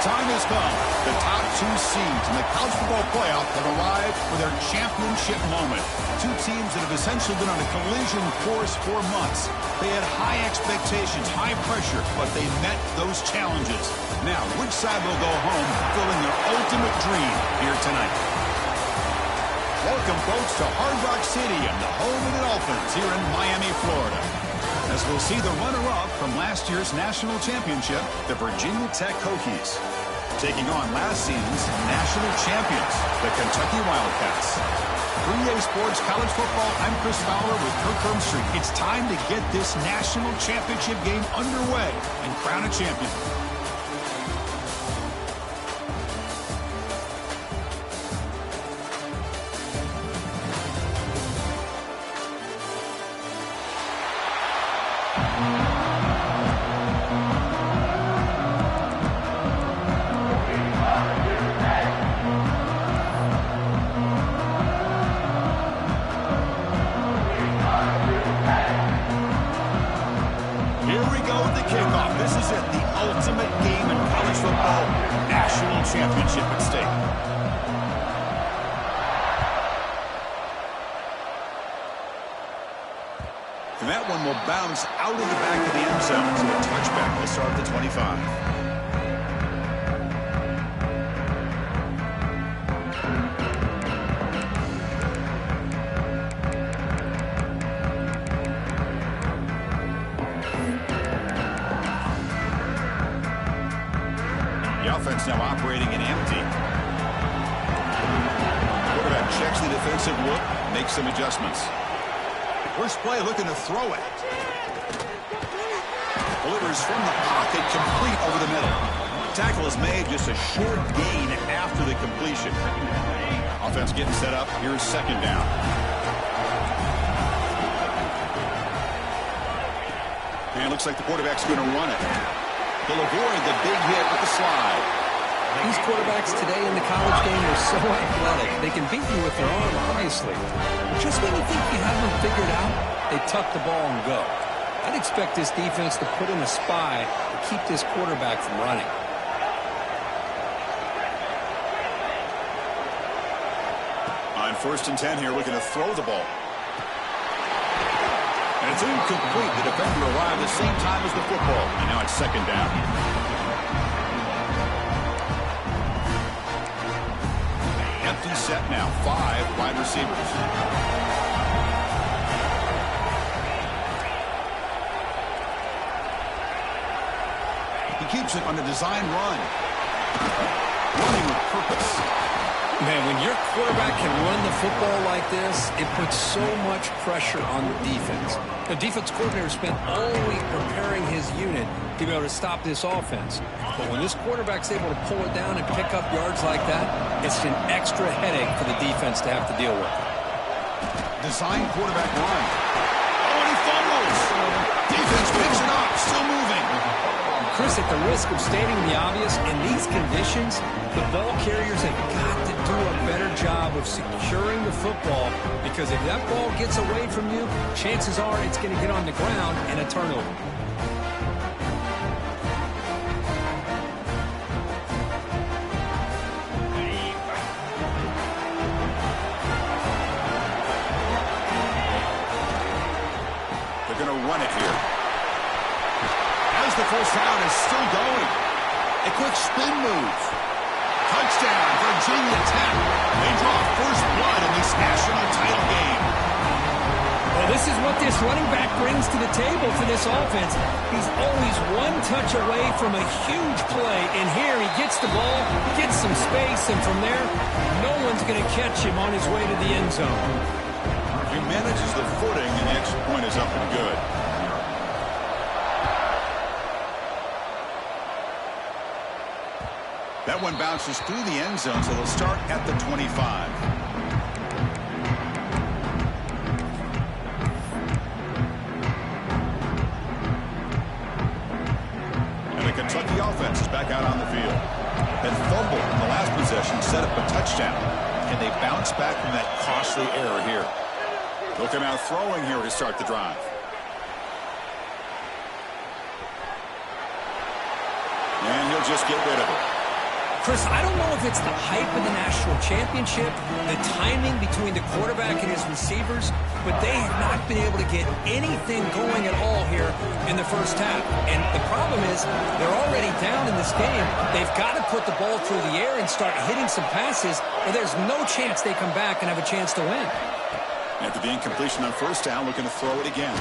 time has come. The top two seeds in the college football playoff have arrived for their championship moment. Two teams that have essentially been on a collision course for months. They had high expectations, high pressure, but they met those challenges. Now, which side will go home fulfilling their ultimate dream here tonight? Welcome, folks, to Hard Rock Stadium, the home of the Dolphins here in Miami, Florida. As we'll see the runner-up from last year's national championship, the Virginia Tech Hokies, taking on last season's national champions, the Kentucky Wildcats. 3A Sports College Football, I'm Chris Fowler with Kirk Hermstreet. It's time to get this national championship game underway and crown a champion. Championship at stake. And that one will bounce out of the back of the end zone. So a touchback will start at the 25. Offense now operating in empty. Quarterback checks the defensive look, makes some adjustments. First play looking to throw it. Delivers from the pocket, complete over the middle. Tackle is made, just a short gain after the completion. Offense getting set up. Here's second down. And it looks like the quarterback's going to run it. He'll avoid the big hit with the slide. These quarterbacks today in the college game are so athletic. They can beat you with their arm, obviously. Just when you think you have them figured out, they tuck the ball and go. I'd expect this defense to put in a spy to keep this quarterback from running. On 1st and 10 here, looking to throw the ball. And it's incomplete. The defender arrived the same time as the football. And now it's second down. Empty set now. 5 wide receivers. He keeps it on a design run. Running with purpose. Man, when your quarterback can run the football like this, it puts so much pressure on the defense. The defense coordinator spent all week preparing his unit to be able to stop this offense. But when this quarterback's able to pull it down and pick up yards like that, it's an extra headache for the defense to have to deal with. Design quarterback run. Oh, and he fumbles. Defense picks it up, still moving. Chris, at the risk of stating the obvious, in these conditions, the ball carriers have got to do a better job of securing the football, because if that ball gets away from you, chances are it's going to get on the ground and a turnover. They're going to run it here. The first down is still going. A quick spin move. Touchdown, Virginia Tech. They draw first blood in this national title game. Well, this is what this running back brings to the table for this offense. He's always one touch away from a huge play. And here he gets the ball, gets some space, and from there, no one's going to catch him on his way to the end zone. If he manages the footing, the extra point is up and good. That one bounces through the end zone, so they'll start at the 25. And the Kentucky offense is back out on the field. That fumble in the last possession set up a touchdown. Can they bounce back from that costly error here? Looking out throwing here to start the drive. And he'll just get rid of it. Chris, I don't know if it's the hype of the national championship, the timing between the quarterback and his receivers, but they have not been able to get anything going at all here in the first half. And the problem is they're already down in this game. They've got to put the ball through the air and start hitting some passes, or there's no chance they come back and have a chance to win. After the incompletion on first down, looking to throw it again.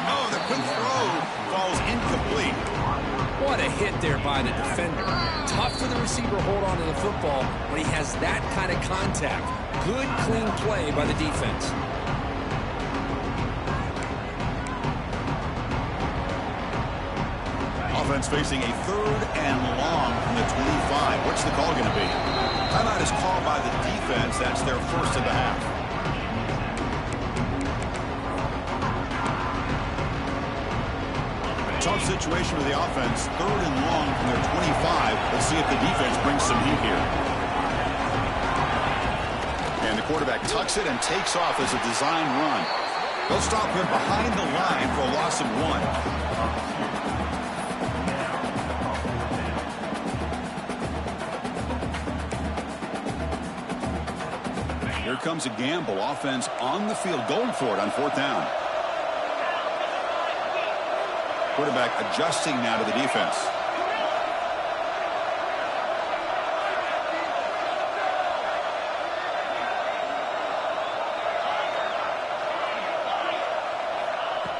Oh, the quick throw falls incomplete. What a hit there by the defender. Tough for the receiver to hold on to the football when he has that kind of contact. Good, clean play by the defense. Offense facing a 3rd and long from the 25. What's the call going to be? Timeout is called by the defense. That's their first of the half. Tough situation with the offense. 3rd and long from their 25. Let's see if the defense brings some heat here. And the quarterback tucks it and takes off as a design run. They'll stop him behind the line for a loss of 1. Here comes a gamble. Offense on the field going for it on 4th down. Quarterback adjusting now to the defense.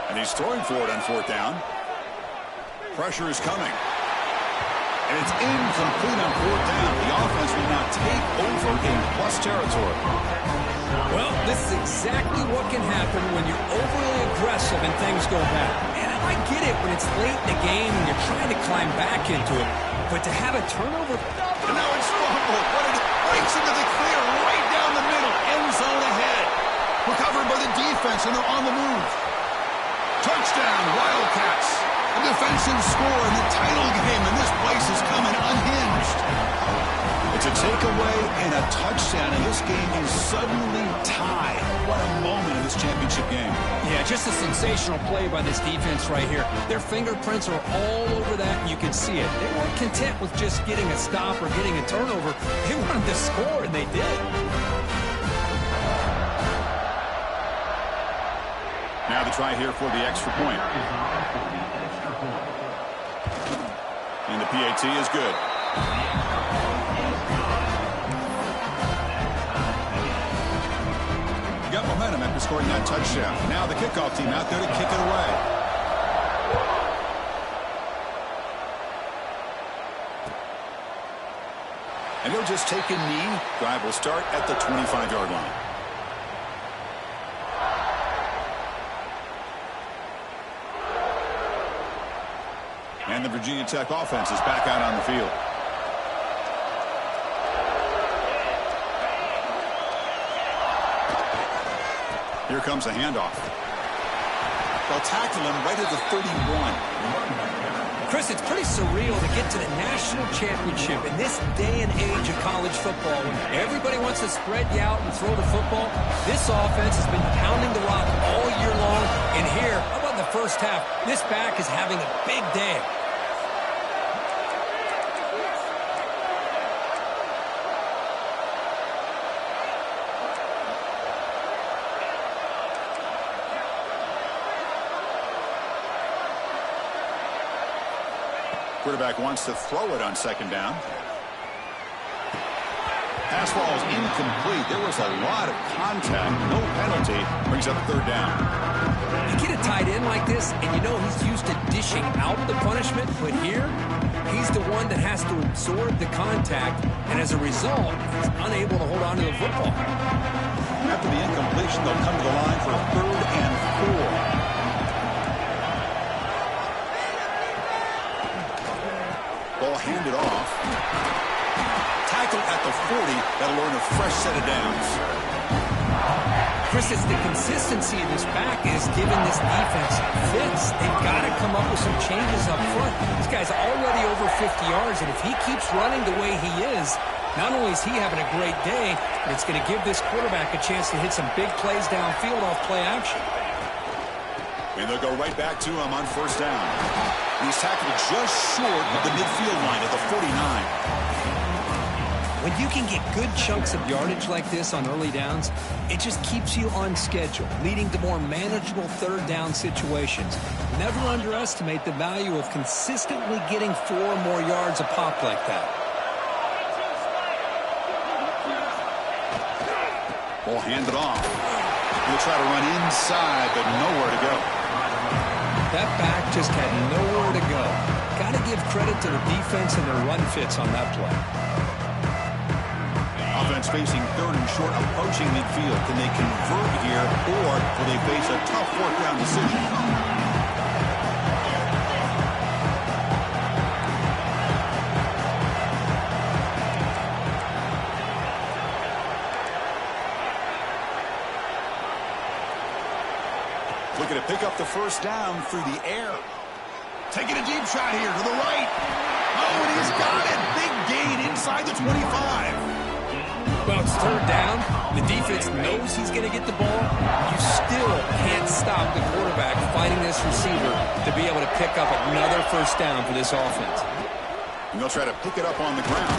And he's throwing for it on 4th down. Pressure is coming. And it's incomplete on 4th down. The offense will now take over in plus territory. Well, this is exactly what can happen when you're overly aggressive and things go bad. And I get it when it's late in the game and you're trying to climb back into it. But to have a turnover... And now it's fumbled. What it breaks into the clear right down the middle. End zone ahead. Recovered by the defense, and they're on the move. Touchdown, Wildcats. A defensive score in the title game, and this place is coming unhinged. It's a takeaway and a touchdown, and this game is suddenly tied. What a moment in this championship game. Yeah, just a sensational play by this defense right here. Their fingerprints are all over that, and you can see it. They weren't content with just getting a stop or getting a turnover. They wanted to score, and they did. Now the try here for the extra point. And the PAT is good. Got momentum after scoring that touchdown. Now the kickoff team out there to kick it away. And he'll just take a knee. Drive will start at the 25-yard line. And the Virginia Tech offense is back out on the field. Here comes a handoff. They'll tackle him right at the 31. Chris, it's pretty surreal to get to the national championship in this day and age of college football when everybody wants to spread you out and throw the football. This offense has been pounding the rock all year long. And here, how about the first half? This back is having a big day. Quarterback wants to throw it on 2nd down. Pass ball is incomplete. There was a lot of contact. No penalty. Brings up 3rd down. You get a tight end like this, and you know he's used to dishing out the punishment, but here, he's the one that has to absorb the contact, and as a result, he's unable to hold on to the football. After the incompletion, they'll come to the line for a 3rd and 4. Ball handed off. Tackle at the 40. That'll earn a fresh set of downs. Chris, it's the consistency of this back is giving this defense fits. They've got to come up with some changes up front. This guy's already over 50 yards, and if he keeps running the way he is, not only is he having a great day, but it's going to give this quarterback a chance to hit some big plays downfield off play action. And they'll go right back to him on 1st down. He's tackled just short of the midfield line at the 49. When you can get good chunks of yardage like this on early downs, it just keeps you on schedule, leading to more manageable third down situations. Never underestimate the value of consistently getting 4 or more yards a pop like that. Ball handed off. He'll try to run inside, but nowhere to go. That back just had nowhere to go. Got to give credit to the defense and their run fits on that play. Offense facing 3rd and short, approaching midfield. Can they convert here, or will they face a tough 4th down decision? Looking to pick up the 1st down through the air. Taking a deep shot here to the right. Oh, and he's got it. Big gain inside the 25. Well, it's 3rd down. The defense knows he's going to get the ball. You still can't stop the quarterback fighting this receiver to be able to pick up another 1st down for this offense. And they'll try to pick it up on the ground.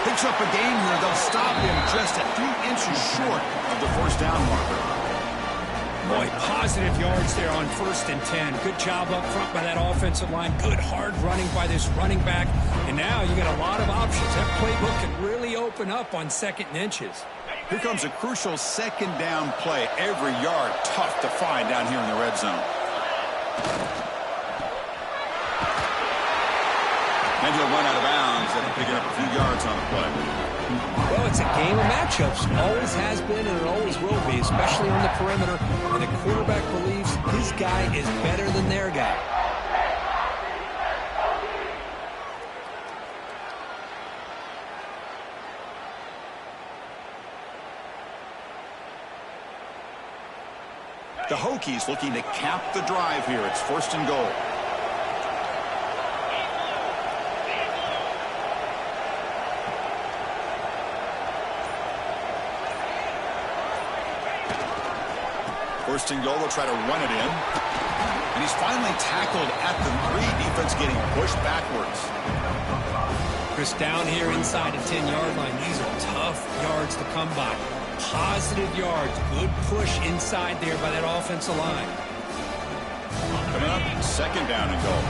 Picks up a gain here. They'll stop him just a few inches short of the 1st down marker. Boy, positive yards there on 1st and 10. Good job up front by that offensive line. Good hard running by this running back. And now you got a lot of options. That playbook can really open up on 2nd and inches. Here comes a crucial 2nd down play. Every yard tough to find down here in the red zone. And he'll run out of bounds after picking up a few yards on the play. Well, it's a game of matchups. Always has been and it always will be, especially on the perimeter. And the quarterback believes his guy is better than their guy. The Hokies looking to cap the drive here. It's 1st and goal. First and goal, they'll try to run it in. And he's finally tackled at the 3. Defense getting pushed backwards. Chris, down here inside the 10-yard line, these are tough yards to come by. Positive yards, good push inside there by that offensive line. Coming up, 2nd down and goal.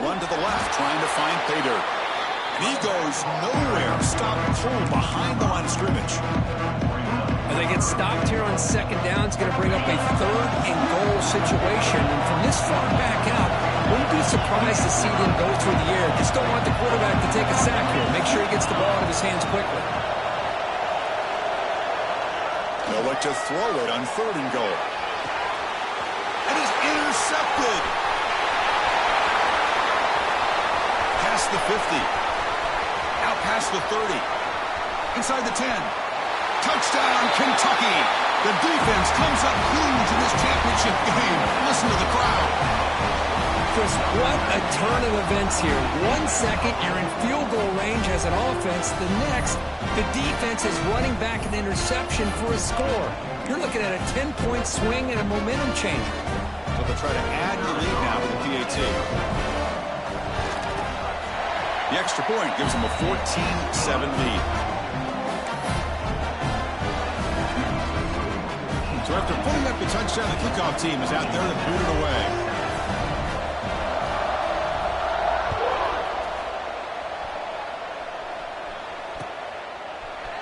Run to the left, trying to find pay dirt. And he goes nowhere. Stop cold behind the line of scrimmage. As they get stopped here on 2nd down, it's going to bring up a 3rd and goal situation. And from this far back out, wouldn't be surprised to see them go through the air. Just don't want the quarterback to take a sack here. Make sure he gets the ball out of his hands quickly. They'll look to throw it on 3rd and goal. And is intercepted. Past the 50. Out past the 30. Inside the 10. Touchdown, Kentucky. The defense comes up huge in this championship game. Listen to the crowd. Chris, what a turn of events here. 1 second, you're in field goal range as an offense. The next, the defense is running back an interception for a score. You're looking at a 10-point swing and a momentum changer. So they'll try to add the lead now to the PAT. The extra point gives them a 14-7 lead. So after putting up the touchdown, the kickoff team is out there to boot it away.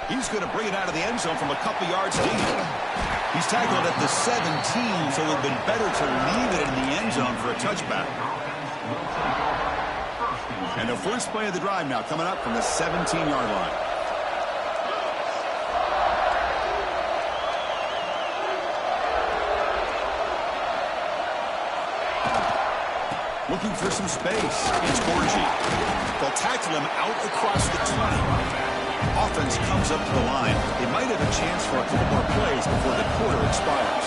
He's going to bring it out of the end zone from a couple yards deep. He's tackled at the 17, so it would have been better to leave it in the end zone for a touchback. And the first play of the drive now coming up from the 17-yard line. Looking for some space. It's Gorgie. They'll tackle him out across the 20. Offense comes up to the line. They might have a chance for a couple more plays before the quarter expires.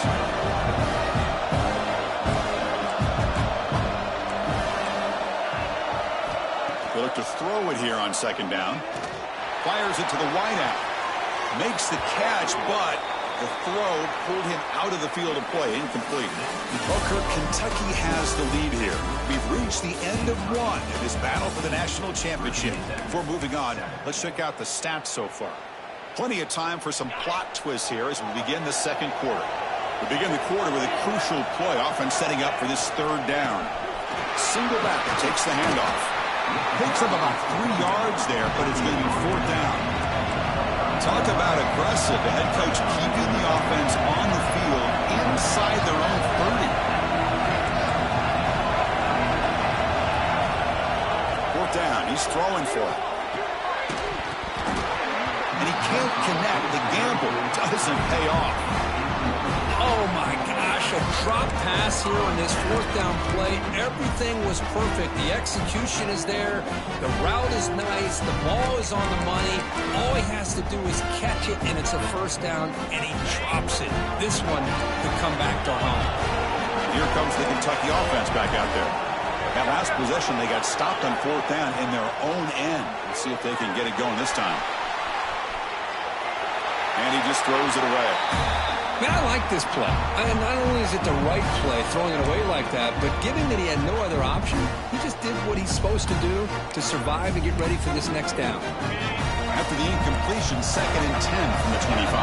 They look to throw it here on 2nd down. Fires it to the wideout. Makes the catch, but The throw pulled him out of the field of play, incomplete. Well, Kirk, Kentucky has the lead here. We've reached the end of one in this battle for the national championship. Before moving on, let's check out the stats so far. Plenty of time for some plot twists here as we begin the second quarter. We begin the quarter with a crucial play, offense setting up for this third down. Single back takes the handoff. Picks up about 3 yards there, but it's going to be fourth down. Talk about aggressive. The head coach keeping the offense on the field inside their own 30. Fourth down. He's throwing for it. And he can't connect. The gamble doesn't pay off. Oh, my gosh. A drop pass here on this fourth down play. Everything was perfect. The execution is there. The route is nice. The ball is on the money. All he has to do is catch it, and it's a first down, and he drops it. This one could come back to home. Here comes the Kentucky offense back out there. That last possession, they got stopped on fourth down in their own end. Let's see if they can get it going this time. And he just throws it away. Man, I like this play. And not only is it the right play, throwing it away like that, but given that he had no other option, he just did what he's supposed to do to survive and get ready for this next down. After the incompletion, 2nd and 10 from the 25.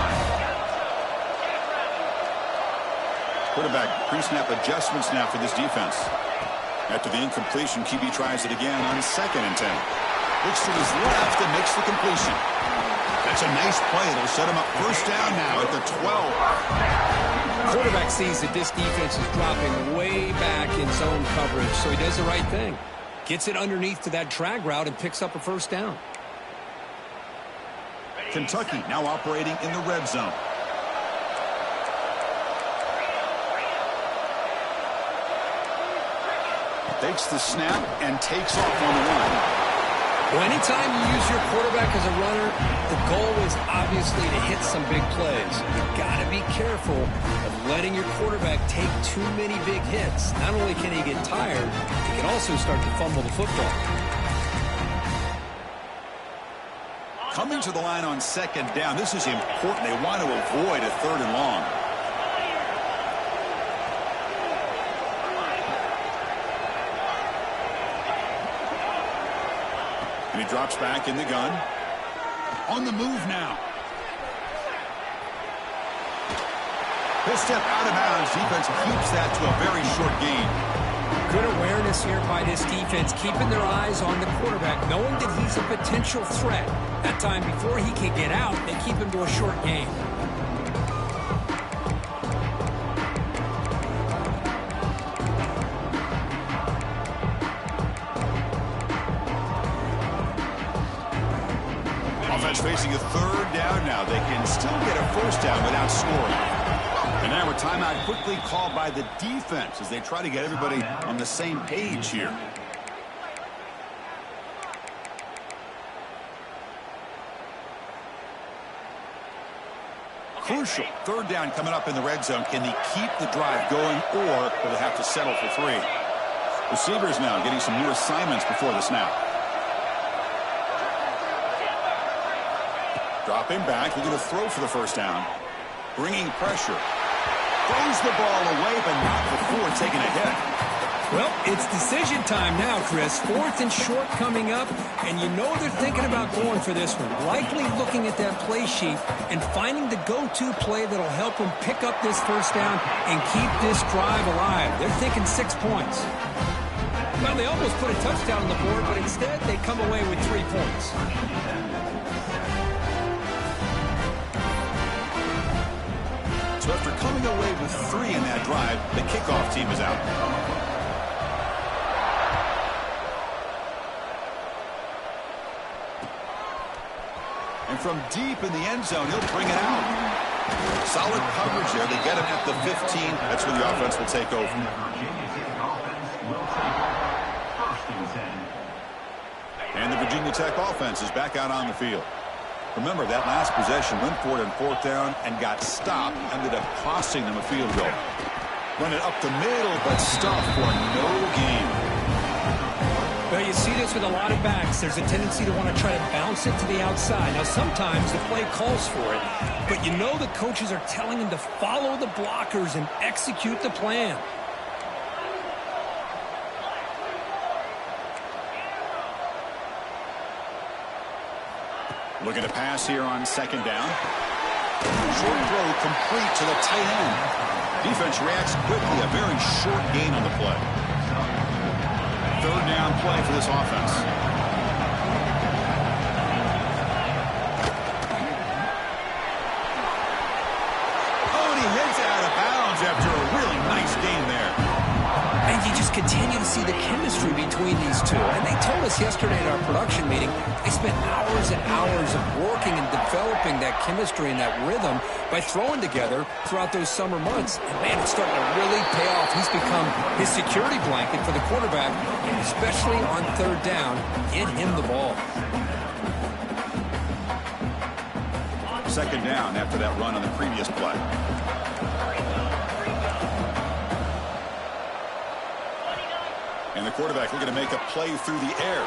Quarterback pre-snap adjustments now for this defense. After the incompletion, QB tries it again on 2nd and 10. Looks to his left and makes the completion. That's a nice play. It'll set him up first down now at the 12. Quarterback sees that this defense is dropping way back in zone coverage, so he does the right thing. Gets it underneath to that drag route and picks up a first down. Kentucky now operating in the red zone. Takes the snap and takes off on the run. Well, anytime you use your quarterback as a runner, the goal is obviously to hit some big plays. You've got to be careful of letting your quarterback take too many big hits. Not only can he get tired, he can also start to fumble the football. Coming to the line on 2nd down, this is important. They want to avoid a 3rd and long. And he drops back in the gun. On the move now. He'll step out of bounds. Defense keeps that to a very short gain. Good awareness here by this defense, keeping their eyes on the quarterback, knowing that he's a potential threat. That time before he can get out, they keep him to a short gain. Offense facing a 3rd down now. They can still get a first down without scoring. And now a timeout quickly called by the defense as they try to get everybody on the same page here. Crucial 3rd down coming up in the red zone. Can they keep the drive going, or will they have to settle for 3? Receivers now getting some new assignments before the snap. Dropping back, looking to throw for the first down. Bringing pressure. Throws the ball away, but not before taking a hit. Well, it's decision time now, Chris. 4th and short coming up, and you know they're thinking about going for this one. Likely looking at that play sheet and finding the go-to play that'll help them pick up this first down and keep this drive alive. They're thinking 6 points. Well, they almost put a touchdown on the board, but instead they come away with 3 points. So after coming away with 3 in that drive, the kickoff team is out. And from deep in the end zone, he'll bring it out. Solid coverage there. They get him at the 15. That's where the offense will take over. And the Virginia Tech offense is back out on the field. Remember, that last possession went for it on 4th down and got stopped, ended up costing them a field goal. Run it up the middle, but stopped for no gain. Well, you see this with a lot of backs. There's a tendency to want to try to bounce it to the outside. Now, sometimes the play calls for it, but you know the coaches are telling them to follow the blockers and execute the plan. Looking to pass here on second down. Short throw complete to the tight end. Defense reacts quickly. A very short gain on the play. Third down play for this offense. Oh, and he hits out of bounds after a really nice gain there. And you just continue to see the chemistry between these two. And they told us yesterday at our production meeting, they spent hours and hours of working and developing that chemistry and that rhythm by throwing together throughout those summer months. And, man, it's starting to really pay off. He's become his security blanket for the quarterback, and especially on third down, get him the ball. Second down after that run on the previous play. And the quarterback looking to make a play through the air.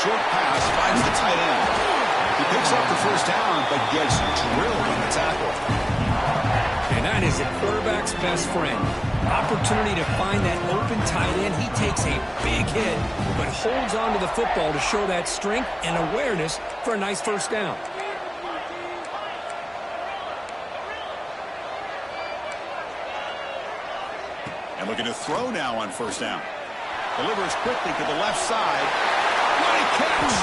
Short pass finds the tight end. He picks up the first down, but gets drilled on the tackle. And that is a quarterback's best friend. Opportunity to find that open tight end. He takes a big hit, but holds on to the football to show that strength and awareness for a nice first down. And looking to throw now on first down. Delivers quickly to the left side. What a catch!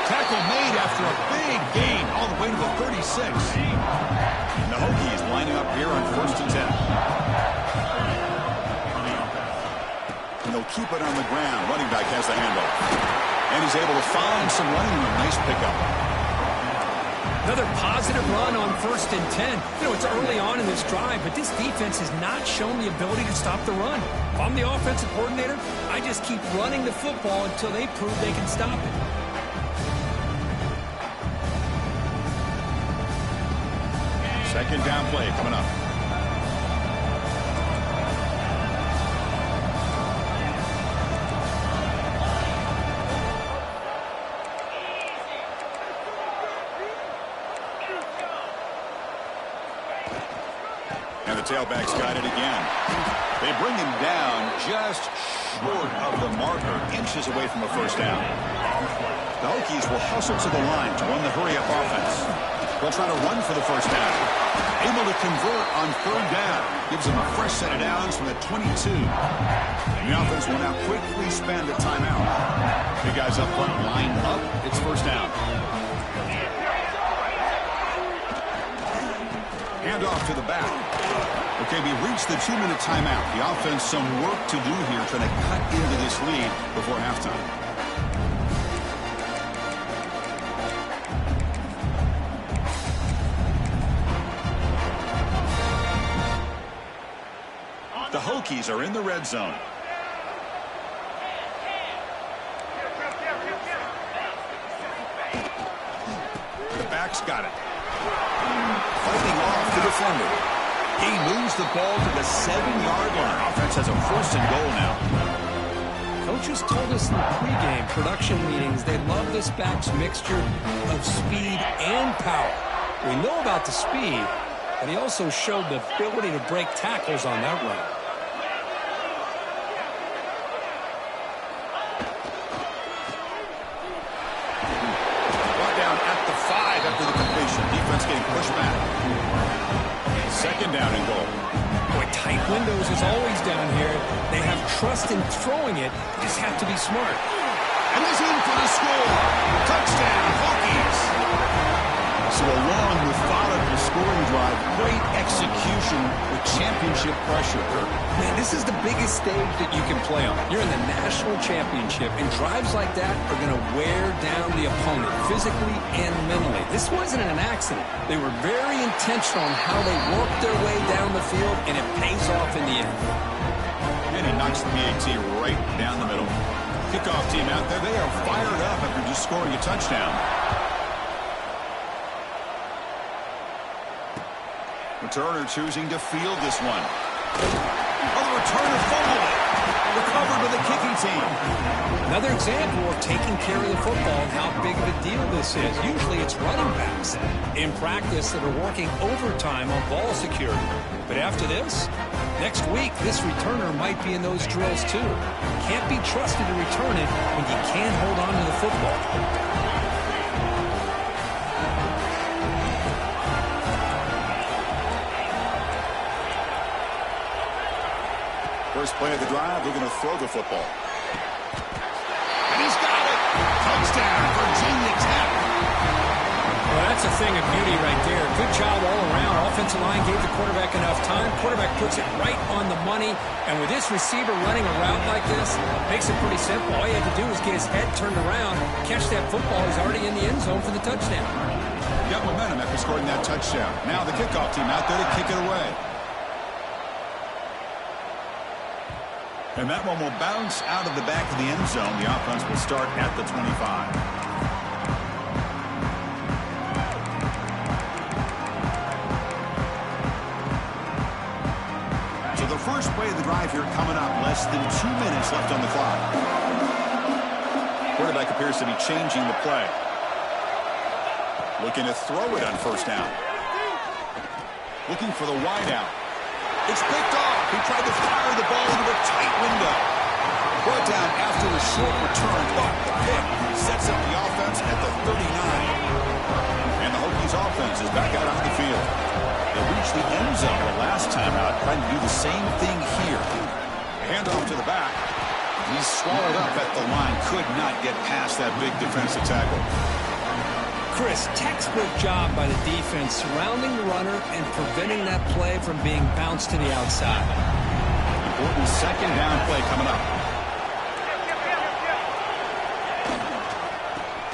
Tackle made after a big gain all the way to the 36. And the Hokies lining up here on 1st and 10. And they'll keep it on the ground. Running back has the handoff. And he's able to find some running room. Nice pickup. Another positive run on 1st and 10. You know, it's early on in this drive, but this defense has not shown the ability to stop the run. If I'm the offensive coordinator, I just keep running the football until they prove they can stop it. Second down play coming up. And the tailback's got it again. They bring him down just short of the marker, inches away from a first down. The Hokies will hustle to the line to run the hurry-up offense. They'll try to run for the first down. Able to convert on third down. Gives them a fresh set of downs from the 22. And the offense will now quickly spend a timeout. The guys up front line up. It's first down. Handoff to the back. Okay, we reached the 2-minute timeout. The offense some work to do here, trying to cut into this lead before halftime. The Hokies are in the red zone. The back's got it. Fighting off the defender. He moves the ball to the 7-yard line. Offense has a 1st and goal now. Coaches told us in the pregame production meetings they love this back's mixture of speed and power. We know about the speed, but he also showed the ability to break tackles on that run. Brought down at the 5 after the completion. Defense getting pushed back. Second down and goal. Boy, tight windows is always down here. They have trust in throwing it. They just have to be smart. And he's in for the score. Touchdown, Hokies. So a long, methodical scoring drive. Great execution with championship pressure. Man, this is the biggest stage that you can play on. You're in the national championship, and drives like that are going to wear down the opponent physically and mentally. This wasn't an accident. They were very intentional on how they worked their way down the field, and it pays off in the end. And he knocks the PAT right down the middle. Kickoff team out there. They are fired up after just scoring a touchdown. Returner choosing to field this one. Oh, the returner fumbled it. Recovered by the kicking team. Another example of taking care of the football and how big of a deal this is. Usually it's running backs in practice that are working overtime on ball security. But after this, next week, this returner might be in those drills too. Can't be trusted to return it when you can't hold on to the football. First play of the drive, they're going to throw the football. And he's got it. Touchdown, Virginia Tech. Well, that's a thing of beauty right there. Good job all around. Offensive line gave the quarterback enough time. Quarterback puts it right on the money. And with this receiver running a route like this, makes it pretty simple. All you have to do is get his head turned around, catch that football. He's already in the end zone for the touchdown. Got momentum after scoring that touchdown. Now the kickoff team out there to kick it away. And that one will bounce out of the back of the end zone. The offense will start at the 25. So the first play of the drive here coming up. Less than 2 minutes left on the clock. Quarterback appears to be changing the play. Looking to throw it on first down. Looking for the wide out. It's picked off. He tried to fire the ball into a tight window. Brought down after a short return, but the pick sets up the offense at the 39. And the Hokies offense is back out on the field. They reached the end zone the last time out, trying to do the same thing here. Handoff to the back. He's swallowed up at the line. Could not get past that big defensive tackle. Chris, textbook job by the defense surrounding the runner and preventing that play from being bounced to the outside. Important second down play coming up.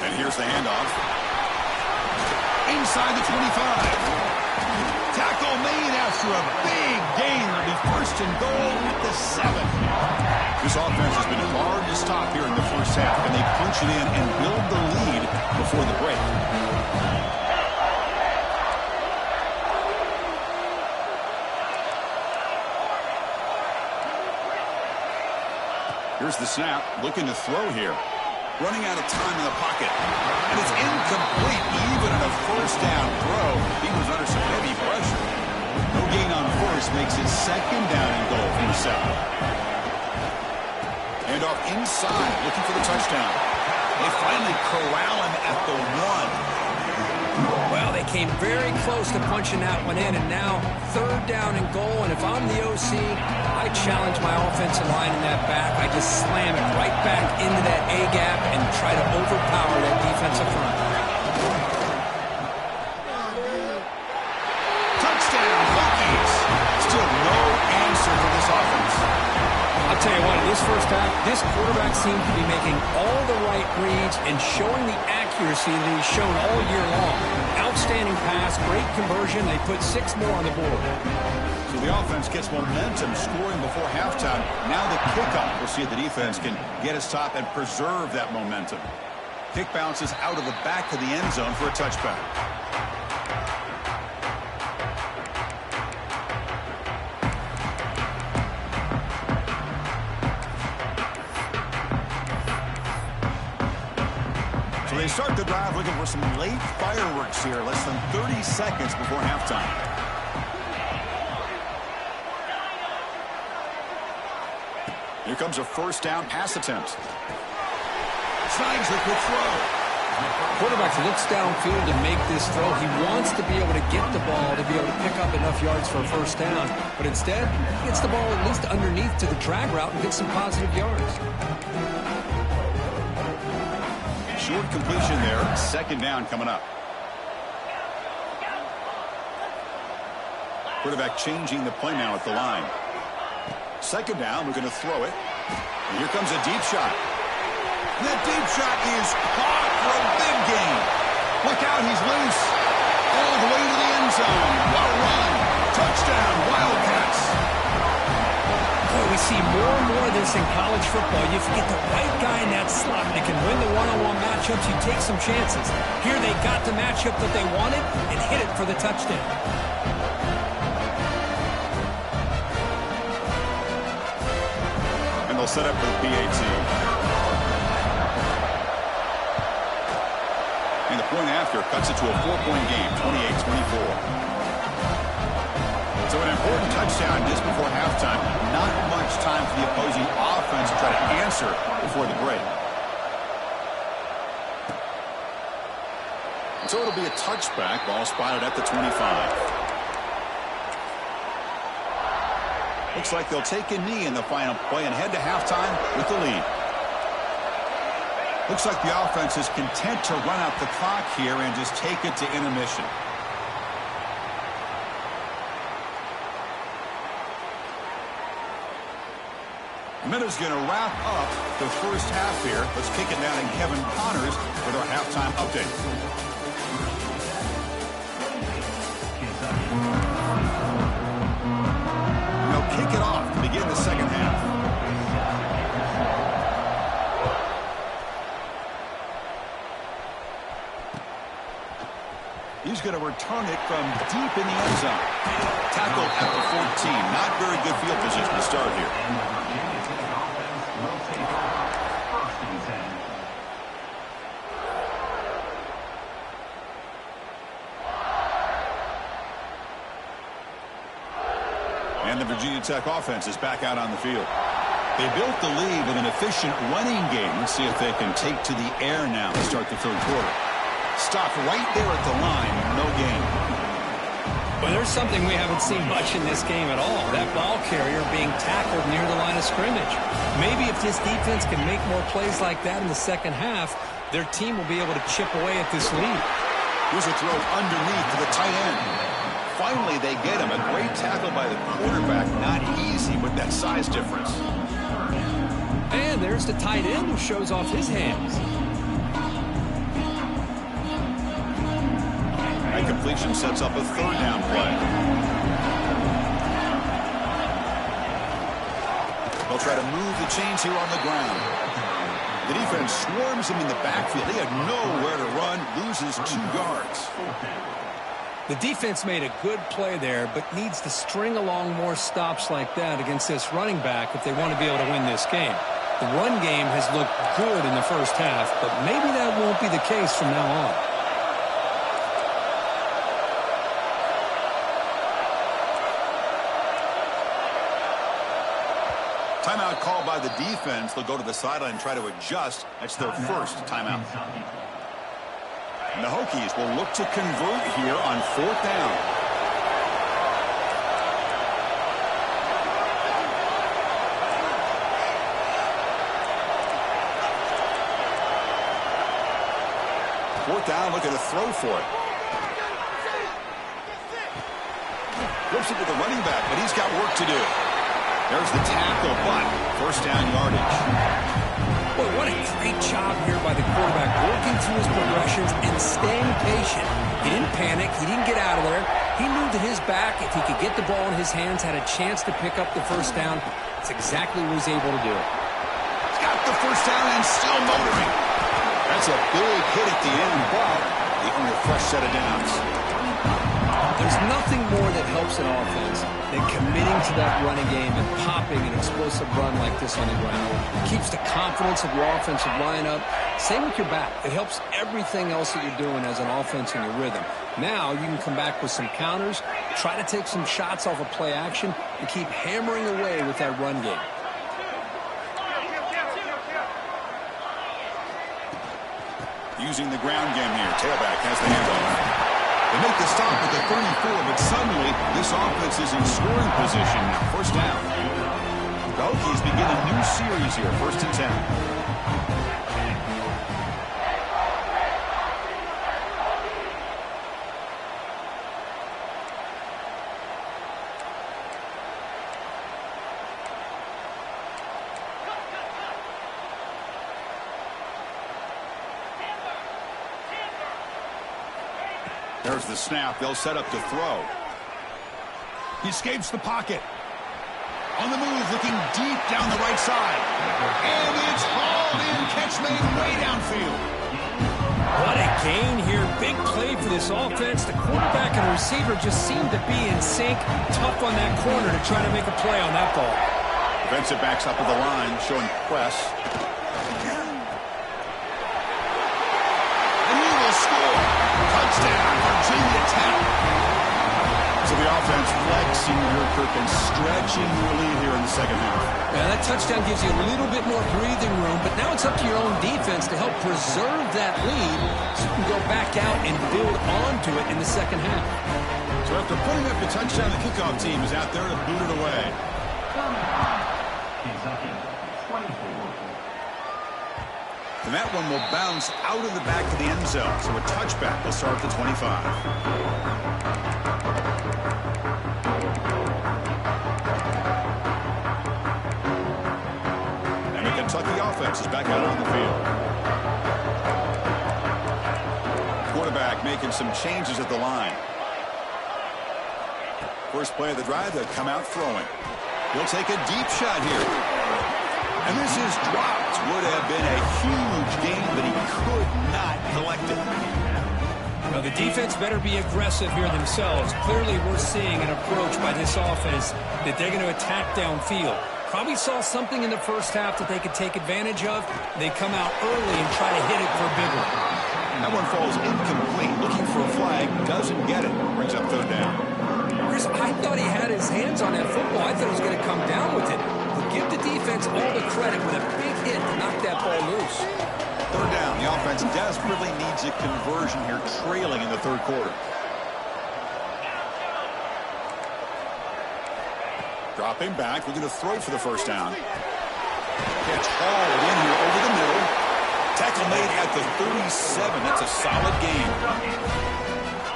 And here's the handoff. Inside the 25. Tackle made after a big gain. It'll be first and goal at the 7. This offense has been hard to stop here in the first half, and they punch it in and build the lead before the break. Here's the snap, looking to throw here. Running out of time in the pocket. And it's incomplete, even on a first down throw. He was under some heavy pressure. No gain on first makes it second down and goal from the 7. And off inside, looking for the touchdown. They finally corral him at the 1. Well, they came very close to punching that one in, and now third down and goal. And if I'm the OC, I challenge my offensive line in that back. I just slam it right back into that A-gap and try to overpower that defensive front. Touchdown, Hokies. Still no answer for this offense. I'll tell you what, in this first half, this quarterback seemed to be making all the right reads and showing the accuracy that he's shown all year long. Outstanding pass, great conversion. They put 6 more on the board. So the offense gets momentum, scoring before halftime. Now the kickoff. We'll see if the defense can get a stop and preserve that momentum. Kick bounces out of the back of the end zone for a touchback. So they start the drive looking for some late fireworks here. Less than 30 seconds before halftime. Here comes a first down pass attempt. Snags the quick throw. Quarterback looks downfield to make this throw. He wants to be able to get the ball to be able to pick up enough yards for a first down. But instead, he gets the ball at least underneath to the drag route and gets some positive yards. Short completion there. Second down coming up. Quarterback changing the play now at the line. Second down, we're going to throw it. And here comes a deep shot. And that deep shot is caught for a big gain. Look out, he's loose. All the way to the end zone. What a run. Touchdown, Wildcats. Boy, we see more and more of this in college football. If you get the right guy in that slot that can win the one-on-one matchups, you take some chances. Here they got the matchup that they wanted and hit it for the touchdown. they'll set up for the PAT. And the point after cuts it to a 4-point game, 28-24. So an important touchdown just before halftime. Not much time for the opposing offense to try to answer before the break. So it'll be a touchback. Ball spotted at the 25. Looks like they'll take a knee in the final play and head to halftime with the lead. Looks like the offense is content to run out the clock here and just take it to intermission. Minutes going to wrap up the first half here. Let's kick it down to Kevin Connors with our halftime update. They'll kick it off to begin the second half. He's going to return it from deep in the end zone. Tackled at the 14. Not very good field position to start here. And the Virginia Tech offense is back out on the field. They built the lead with an efficient running game. Let's see if they can take to the air now to start the third quarter. Stopped right there at the line. No gain. Well, there's something we haven't seen much in this game at all. That ball carrier being tackled near the line of scrimmage. Maybe if this defense can make more plays like that in the second half, their team will be able to chip away at this lead. Here's a throw underneath to the tight end. Finally, they get him. A great tackle by the quarterback. Not easy with that size difference. And there's the tight end who shows off his hands. That completion sets up a third down play. They'll try to move the chains here on the ground. The defense swarms him in the backfield. He had nowhere to run, loses 2 yards. The defense made a good play there, but needs to string along more stops like that against this running back if they want to be able to win this game. The run game has looked good in the first half, but maybe that won't be the case from now on. Timeout called by the defense. They'll go to the sideline and try to adjust. That's their first timeout. And the Hokies will look to convert here on 4th down. Fourth down, looking to throw for it. Flips it to the running back, but he's got work to do. There's the tackle, but first down yardage. Boy, what a great job here by the quarterback, working through his progressions and staying patient. He didn't panic. He didn't get out of there. He knew that his back, if he could get the ball in his hands, had a chance to pick up the first down. That's exactly what he was able to do. He's got the first down and still motoring. That's a big hit at the end, but they earn a fresh set of downs. There's nothing more that helps an offense than committing to that running game and popping an explosive run like this on the ground. It keeps the confidence of your offensive lineup. Same with your back. It helps everything else that you're doing as an offense in your rhythm. Now you can come back with some counters, try to take some shots off of play action, and keep hammering away with that run game. Using the ground game here. Tailback has the handoff. They make the stop at the 34, but suddenly this offense is in scoring position now. First down. The Hokies begin a new series here. 1st and 10. There's the snap. They'll set up to throw. He escapes the pocket. On the move, looking deep down the right side. And it's hauled in. Catch made way downfield. What a gain here. Big play for this offense. The quarterback and receiver just seem to be in sync. Tough on that corner to try to make a play on that ball. Defensive backs up at the line, showing press. And he will score. Touchdown, Virginia Tech. So the offense flexing here, Kirk, and stretching their lead here in the second half. Yeah, that touchdown gives you a little bit more breathing room, but now it's up to your own defense to help preserve that lead so you can go back out and build onto it in the second half. So after putting up the touchdown, the kickoff team is out there to boot it away. And that one will bounce out of the back of the end zone. So a touchback will start at the 25. And the Kentucky offense is back out on the field. Quarterback making some changes at the line. First play of the drive, they'll come out throwing. He'll take a deep shot here. And this is dropped. Would have been a huge gain, but he could not collect it. Well, the defense better be aggressive here themselves. Clearly, we're seeing an approach by this offense that they're going to attack downfield. Probably saw something in the first half that they could take advantage of. They come out early and try to hit it for a big one. That one falls incomplete. Looking for a flag. Doesn't get it. Brings up third down. Chris, I thought he had his hands on that football. I thought he was going to come down with it. But give the defense all the credit with a big hit to knock that ball loose. Third down. The offense desperately needs a conversion here, trailing in the third quarter. Dropping back. We're going to throw for the first down. Catch hauled in here over the middle. Tackle made at the 37. That's a solid game.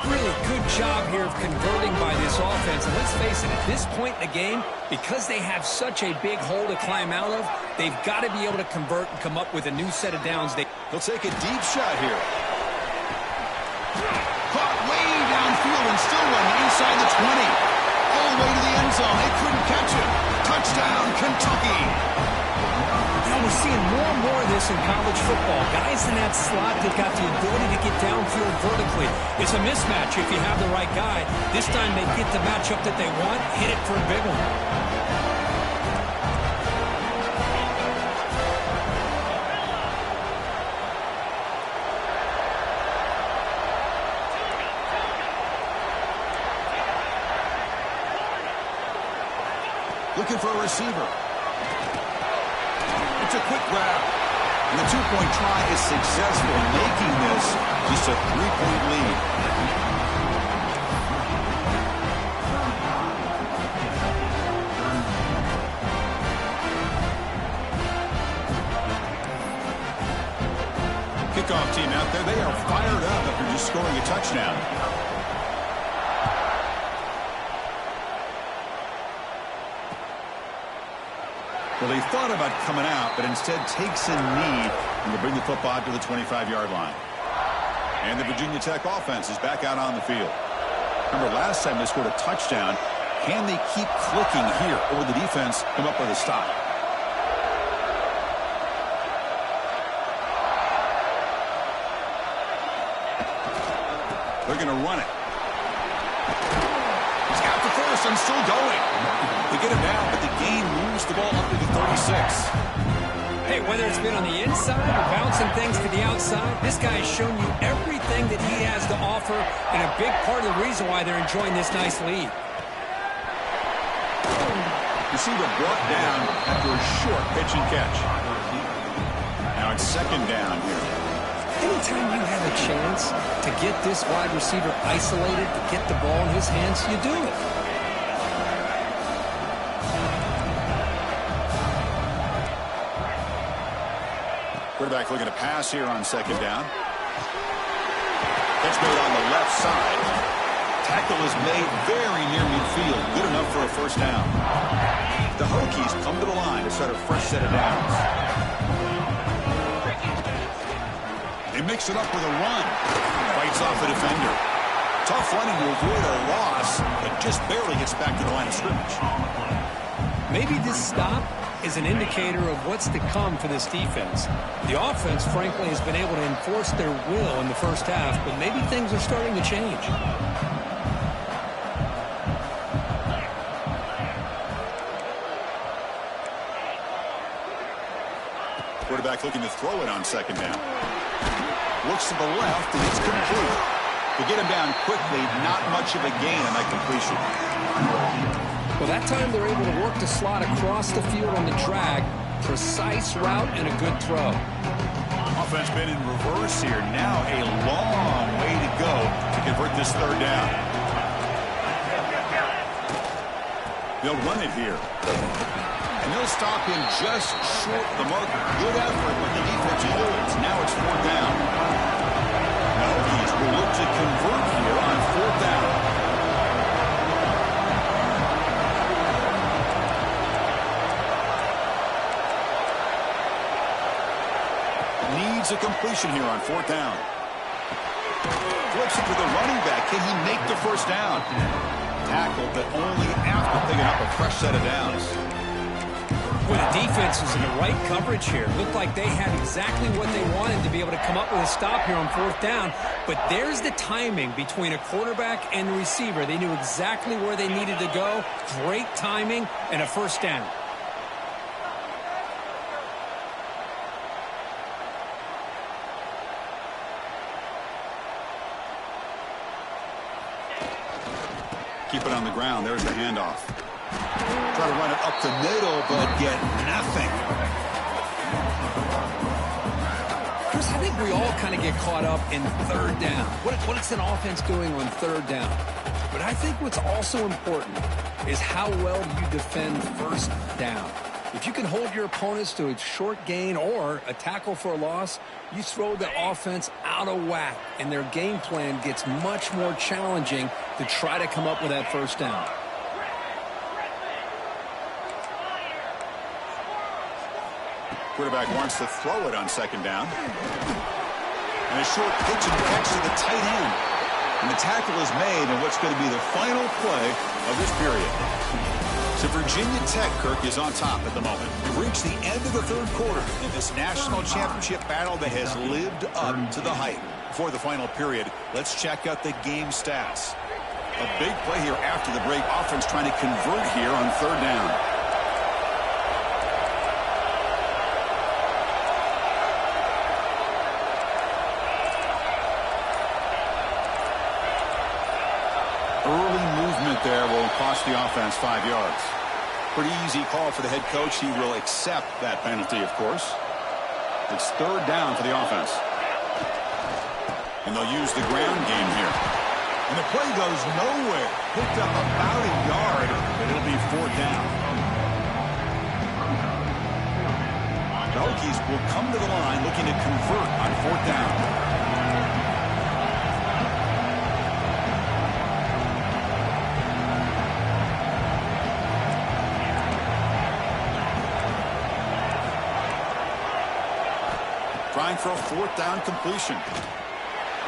Really good job here of converting by this offense. And let's face it, at this point in the game, because they have such a big hole to climb out of, they've got to be able to convert and come up with a new set of downs. They'll take a deep shot here. Caught way downfield and still running inside the 20. All the way to the end zone. They couldn't catch it. Touchdown, Kentucky. Now we're seeing more and more of this in college football. Guys in that slot that got the ability to get downfield vertically. It's a mismatch if you have the right guy. This time they get the matchup that they want, hit it for a big one. Looking for a receiver. It's a quick grab. And the two-point try is successful, making this just a three-point lead. Kickoff team out there, they are fired up after just scoring a touchdown. Well, he thought about coming out, but instead takes a knee and will bring the football to the 25-yard line. And the Virginia Tech offense is back out on the field. Remember, last time they scored a touchdown. Can they keep clicking here, or will the defense come up with a stop? They're going to run it. He's got the first and still going. They get him down, but the gain moves the ball up to the 36. Hey, whether it's been on the inside or bouncing things to the outside, this guy has shown you everything that he has to offer, and a big part of the reason why they're enjoying this nice lead. Receiver brought down after a short pitch and catch. Now it's second down here. Anytime you have a chance to get this wide receiver isolated, to get the ball in his hands, you do it. Quarterback looking to pass here on second down. Catch made on the left side. Tackle is made very near midfield. Good enough for a first down. The Hokies come to the line to start a fresh set of downs. They mix it up with a run. Fights off the defender. Tough running to avoid a loss, but just barely gets back to the line of scrimmage. Maybe this stop is an indicator of what's to come for this defense. The offense, frankly, has been able to enforce their will in the first half, but maybe things are starting to change. Quarterback looking to throw it on second down. Looks to the left, and it's complete. To get him down quickly, not much of a gain on that completion. Well, that time they're able to work the slot across the field on the drag. Precise route and a good throw. Offense been in reverse here. Now a long way to go to convert this third down. They'll run it here. And they'll stop him just short of the marker. Good effort, but the defense holds. Now it's fourth down. Now Hokies will look to convert here on fourth down. Needs a completion here on fourth down. Flips it to the running back. Can he make the first down? Tackled, but only after picking up a fresh set of downs. Well, the defense was in the right coverage here. Looked like they had exactly what they wanted to be able to come up with a stop here on fourth down. But there's the timing between a quarterback and the receiver. They knew exactly where they needed to go. Great timing and a first down. Keep it on the ground. There's the handoff. Try to run it up the middle, but get nothing. Chris, I think we all kind of get caught up in third down. What is an offense doing on third down? But I think what's also important is how well you defend first down. If you can hold your opponents to a short gain or a tackle for a loss, you throw the offense out of whack, and their game plan gets much more challenging to try to come up with that first down. Quarterback wants to throw it on second down. And a short pitch and catch to the tight end. And the tackle is made in what's going to be the final play of this period. So Virginia Tech, Kirk, is on top at the moment. We've reached the end of the third quarter in this national championship battle that has lived up to the hype. Before the final period, let's check out the game stats. A big play here after the break. Offense trying to convert here on third down. Early movement there will cost the offense 5 yards. Pretty easy call for the head coach. He will accept that penalty, of course. It's third down for the offense. And they'll use the ground game here. And the play goes nowhere. Picked up about a yard, but it'll be fourth down. The Hokies will come to the line looking to convert on fourth down. Trying for a fourth down completion.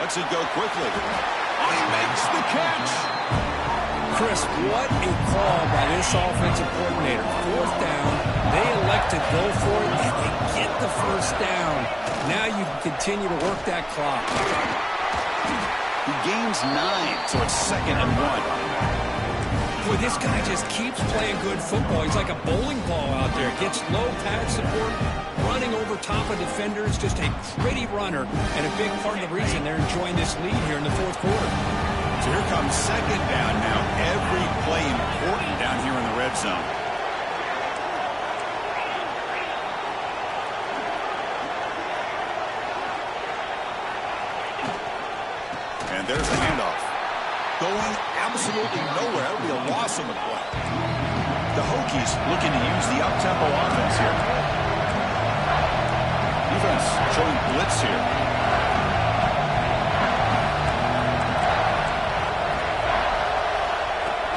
Lets it go quickly. Oh, he makes the catch. Chris, what a call by this offensive coordinator. Fourth down, they elect to go for it, and they get the first down. Now you can continue to work that clock. He gains 9, so it's second and 1. Boy, this guy just keeps playing good football. He's like a bowling ball out there. Gets low pad support, running over top of defenders, just a gritty runner, and a big part of the reason they're enjoying this lead here in the fourth quarter. So here comes second down now. Every play important down here in the red zone. And there's the handoff. Going absolutely nowhere. That would be a loss on the play. The Hokies looking to use the up-tempo offense here. Defense showing blitz here.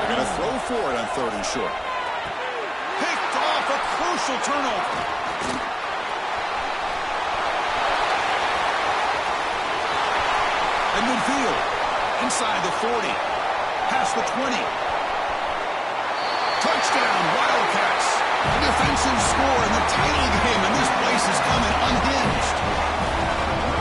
They're going to throw for it on third and short. Picked off, a crucial turnover. And midfield. Inside the 40. Past the 20. Touchdown, Wildcats. A defensive score in the title game, and this place is coming unhinged.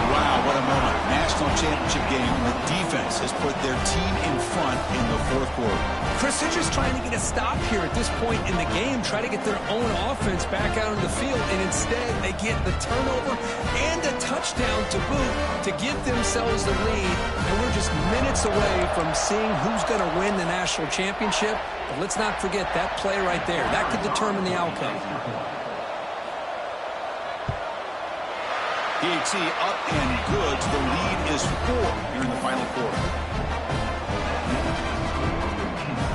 Wow, what a moment. National championship game. The defense has put their team in front in the fourth quarter. Chris, they're just trying to get a stop here at this point in the game, try to get their own offense back out on the field, and instead they get the turnover and a touchdown to boot to give themselves the lead. And we're just minutes away from seeing who's going to win the national championship. But let's not forget that play right there. That could determine the outcome. PAT up and good. The lead is 4 here in the final quarter.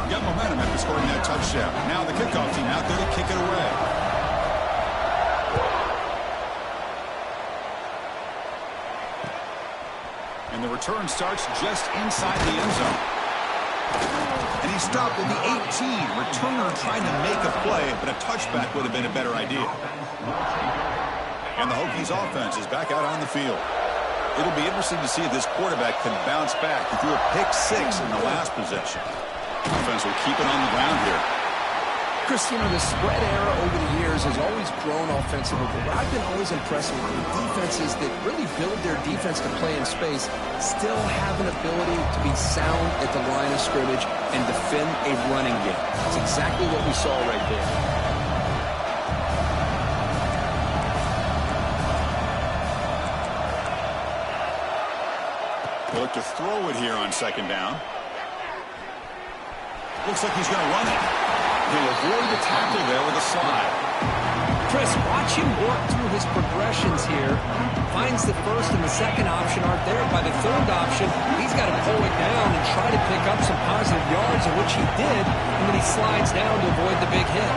Got momentum after scoring that touchdown. Now the kickoff team out there to kick it away. And the return starts just inside the end zone. And he stopped at the 18. Returner trying to make a play, but a touchback would have been a better idea. And the Hokies offense is back out on the field. It'll be interesting to see if this quarterback can bounce back. He threw a pick 6 in the last possession. Offense will keep it on the ground here. Chris, you know, the spread era over the years has always grown offensively, but what I've been always impressed with defenses that really build their defense to play in space still have an ability to be sound at the line of scrimmage and defend a running game. That's exactly what we saw right there. He'll look to throw it here on second down. Looks like he's going to run it. He'll avoid the tackle there with a slide. Chris, watch him work through his progressions here. Finds the first and the second option aren't there. By the third option, he's got to pull it down and try to pick up some positive yards, of which he did, and then he slides down to avoid the big hit.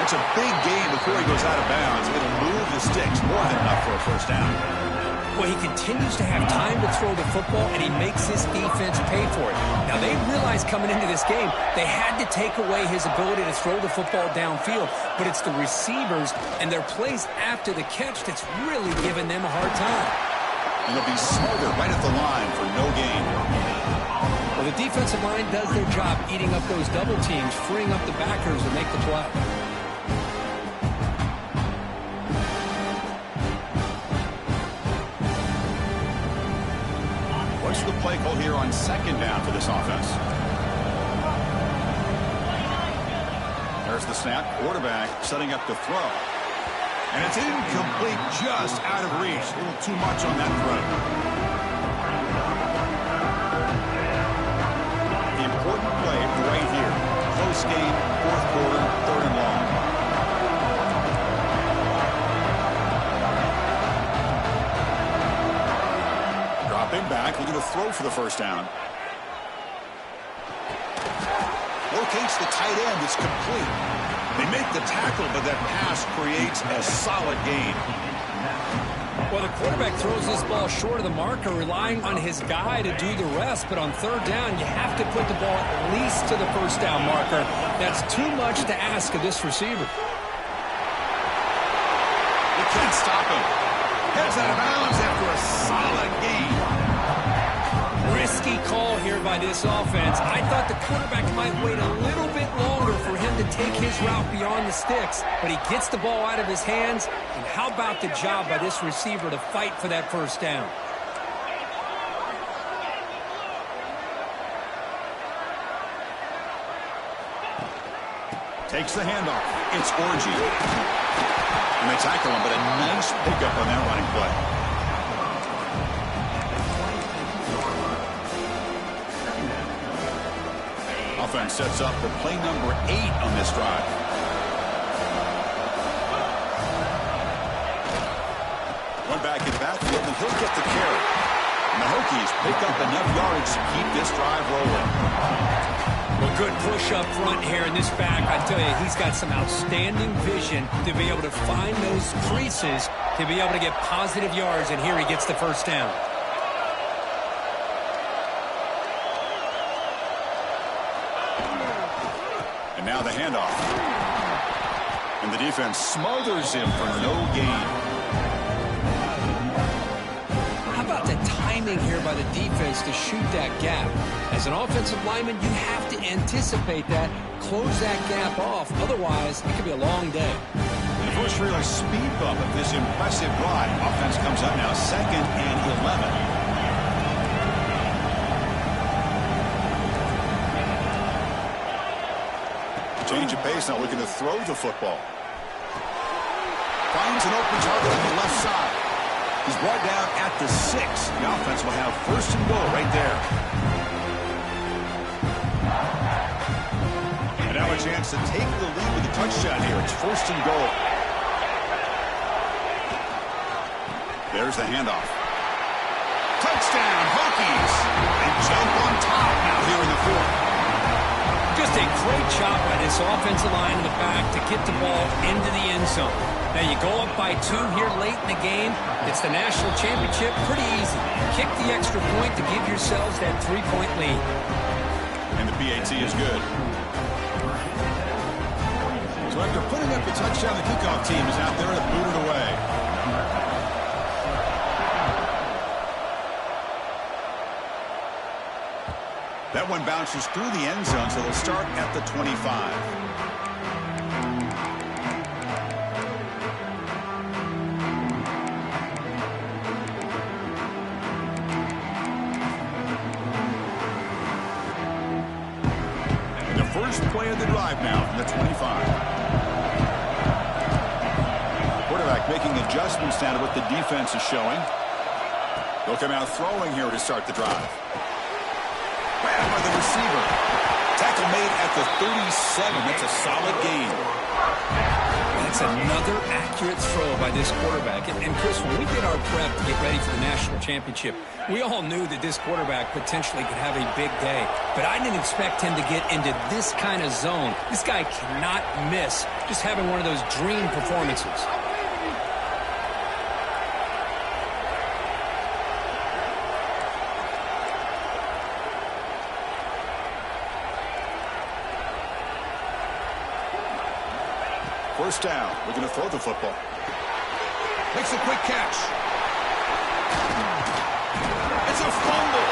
It's a big gain before he goes out of bounds. It'll move the sticks, more than enough for a first down. Well, he continues to have time to throw the football, and he makes his defense pay for it. Now, they realized coming into this game they had to take away his ability to throw the football downfield, but it's the receivers and their plays after the catch that's really giving them a hard time. And they'll be smarter right at the line for no gain. Well, the defensive line does their job eating up those double teams, freeing up the backers to make the play. What's the play call here on second down for this offense? There's the snap. Quarterback setting up to throw. And it's incomplete, just out of reach. A little too much on that throw. The important play right here. Close game, fourth quarter, third and long. Dropping back, looking to throw for the first down. Locates the tight end. It's complete. They make the tackle, but that pass creates a solid gain. Well, the quarterback throws this ball short of the marker, relying on his guy to do the rest. But on third down, you have to put the ball at least to the first down marker. That's too much to ask of this receiver. They can't stop him. Heads out of bounds after a solid gain. Risky call here by this offense. I thought the quarterback might wait a little bit longer for him to take his route beyond the sticks, but he gets the ball out of his hands. And how about the job by this receiver to fight for that first down? Takes the handoff. It's Orgy. And they tackle him, but a nice pickup on that running play. Offense sets up for play number 8 on this drive. One back in the backfield, and he'll get the carry. And the Hokies pick up enough yardage to keep this drive rolling. Well, good push up front here in this back. I tell you, he's got some outstanding vision to be able to find those creases to be able to get positive yards, and here he gets the first down. And now the handoff. And the defense smothers him for no gain. How about the timing here by the defense to shoot that gap? As an offensive lineman, you have to anticipate that, close that gap off. Otherwise, it could be a long day. The first real speed bump of this impressive drive. Offense comes up now 2nd and 11. Change of pace, now looking to throw the football. Finds an open target on the left side. He's brought down at the 6. The offense will have 1st and goal right there. And now a chance to take the lead with a touchdown here. It's 1st and goal. There's the handoff. Touchdown, Hokies! They jump on top now here in the 4th. Just a great job by this offensive line in the back to get the ball into the end zone. Now you go up by 2 here late in the game. It's the national championship. Pretty easy. Kick the extra point to give yourselves that 3-point lead. And the PAT is good. So after putting up the touchdown, the kickoff team is out there to boot it away. That one bounces through the end zone, so they'll start at the 25. And the first play of the drive now from the 25. Quarterback making adjustments now to what the defense is showing. They'll come out throwing here to start the drive. Grabbed by the receiver. Tackle made at the 37. That's a solid gain. That's another accurate throw by this quarterback. And Chris, when we did our prep to get ready for the national championship, we all knew that this quarterback potentially could have a big day. But I didn't expect him to get into this kind of zone. This guy cannot miss just having one of those dream performances. First down. We're going to throw the football. Makes a quick catch. It's a fumble.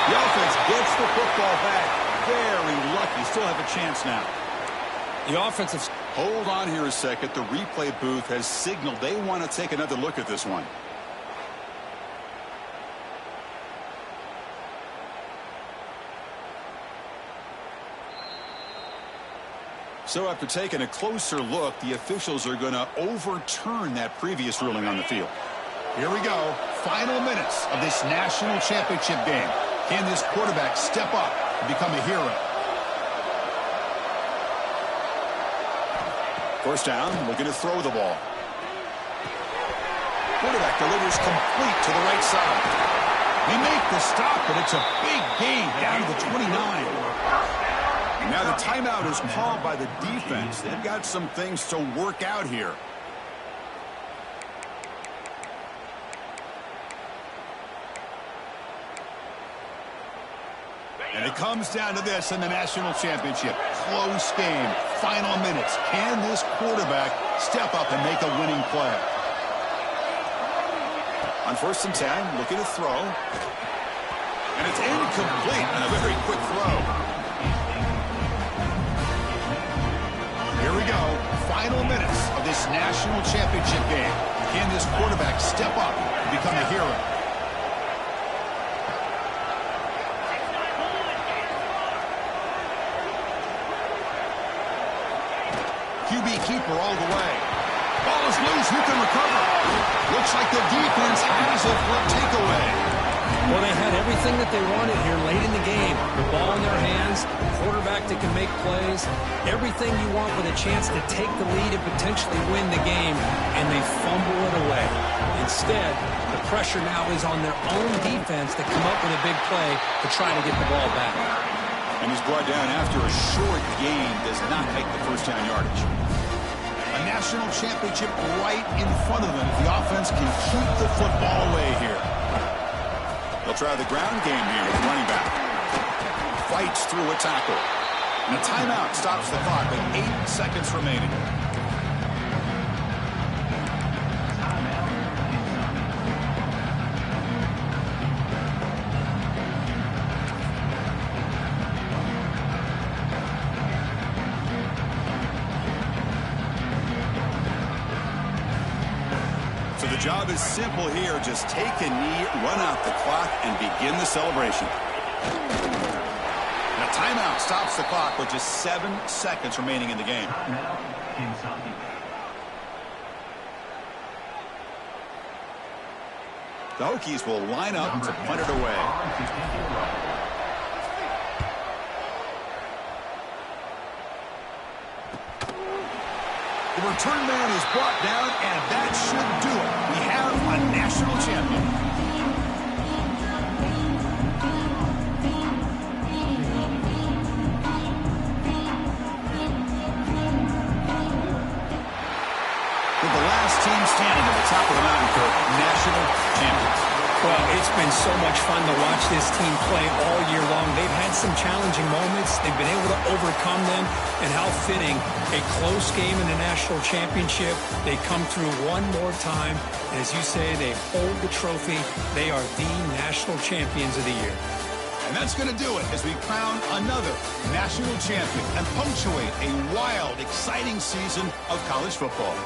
The offense gets the football back. Very lucky. Still have a chance now. The offensive... Hold on here a second. The replay booth has signaled they want to take another look at this one. So after taking a closer look, the officials are going to overturn that previous ruling on the field. Here we go. Final minutes of this national championship game. Can this quarterback step up and become a hero? First down, looking to throw the ball. Quarterback delivers complete to the right side. They make the stop, but it's a big gain down to the 29. Now the timeout is called by the defense. They've got some things to work out here. And it comes down to this in the national championship. Close game. Final minutes. Can this quarterback step up and make a winning play? On 1st and 10, looking to throw. And it's incomplete. And a very quick throw. Here we go. Final minutes of this national championship game. Can this quarterback step up and become a hero? QB keeper all the way. Ball is loose. Who can recover? Looks like the defense has it for a takeaway. Well, they had everything that they wanted here late in the game. The ball in their hands, the quarterback that can make plays, everything you want with a chance to take the lead and potentially win the game, and they fumble it away. Instead, the pressure now is on their own defense to come up with a big play to try to get the ball back. And he's brought down after a short gain, does not make the first down yardage. A national championship right in front of them if the offense can keep the football away here. They'll try the ground game here with running back. Fights through a tackle. And a timeout stops the clock with 8 seconds remaining. job is simple here. Just take a knee, run out the clock, and begin the celebration. And a timeout stops the clock with just 7 seconds remaining in the game. The Hokies will line up to punt it away. The return man is brought down, and that should do it. We have a national champion. With the last team standing at the top of the mountain for national champions. Well, it's been so much fun to watch this team play all year long. They've had some challenging moments. They've been able to overcome them. And how fitting, a close game in the national championship. They come through one more time. And as you say, they hold the trophy. They are the national champions of the year. And that's going to do it as we crown another national champion and punctuate a wild, exciting season of college football.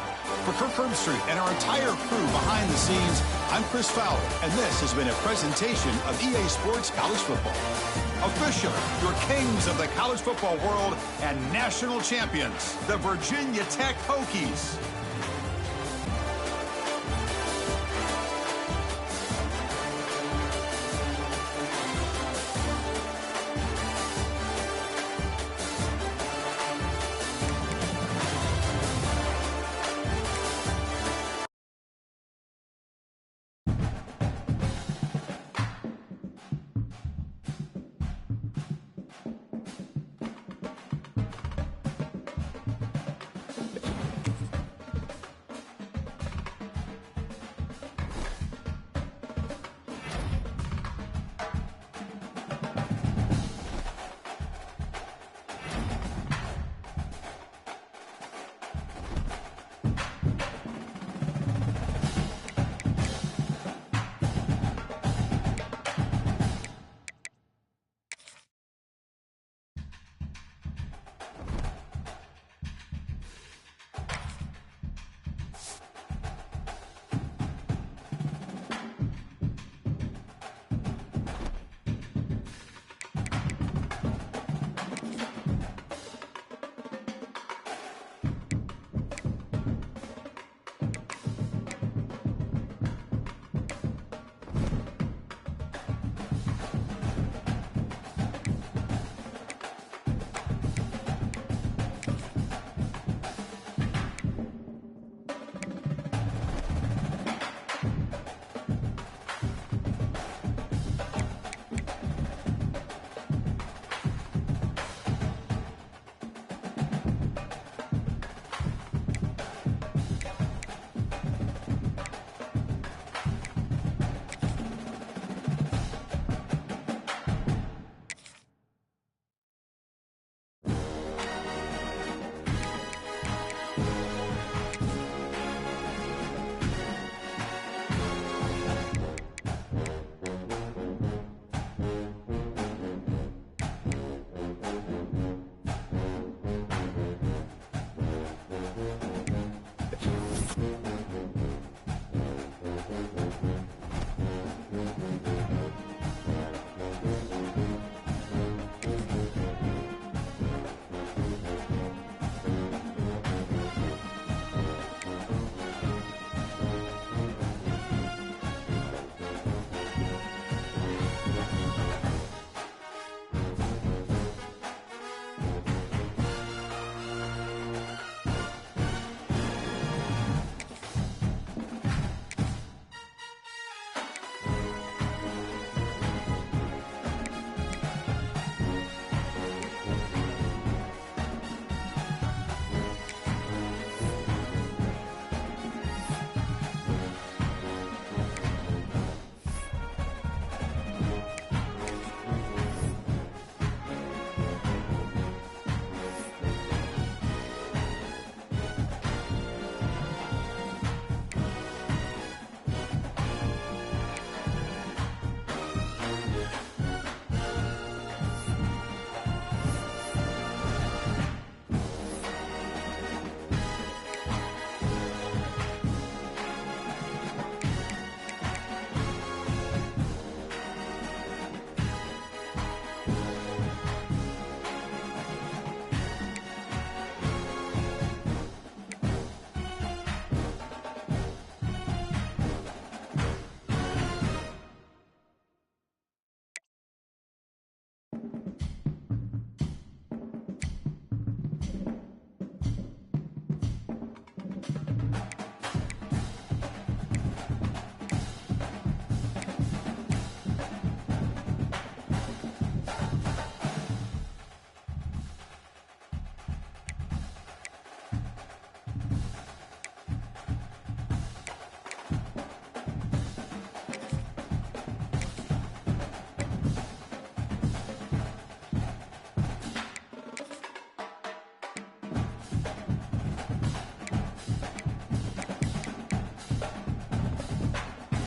For Kirk Herbstreit and our entire crew behind the scenes, I'm Chris Fowler, and this has been a presentation of EA Sports College Football. Officially, your kings of the college football world and national champions, the Virginia Tech Hokies.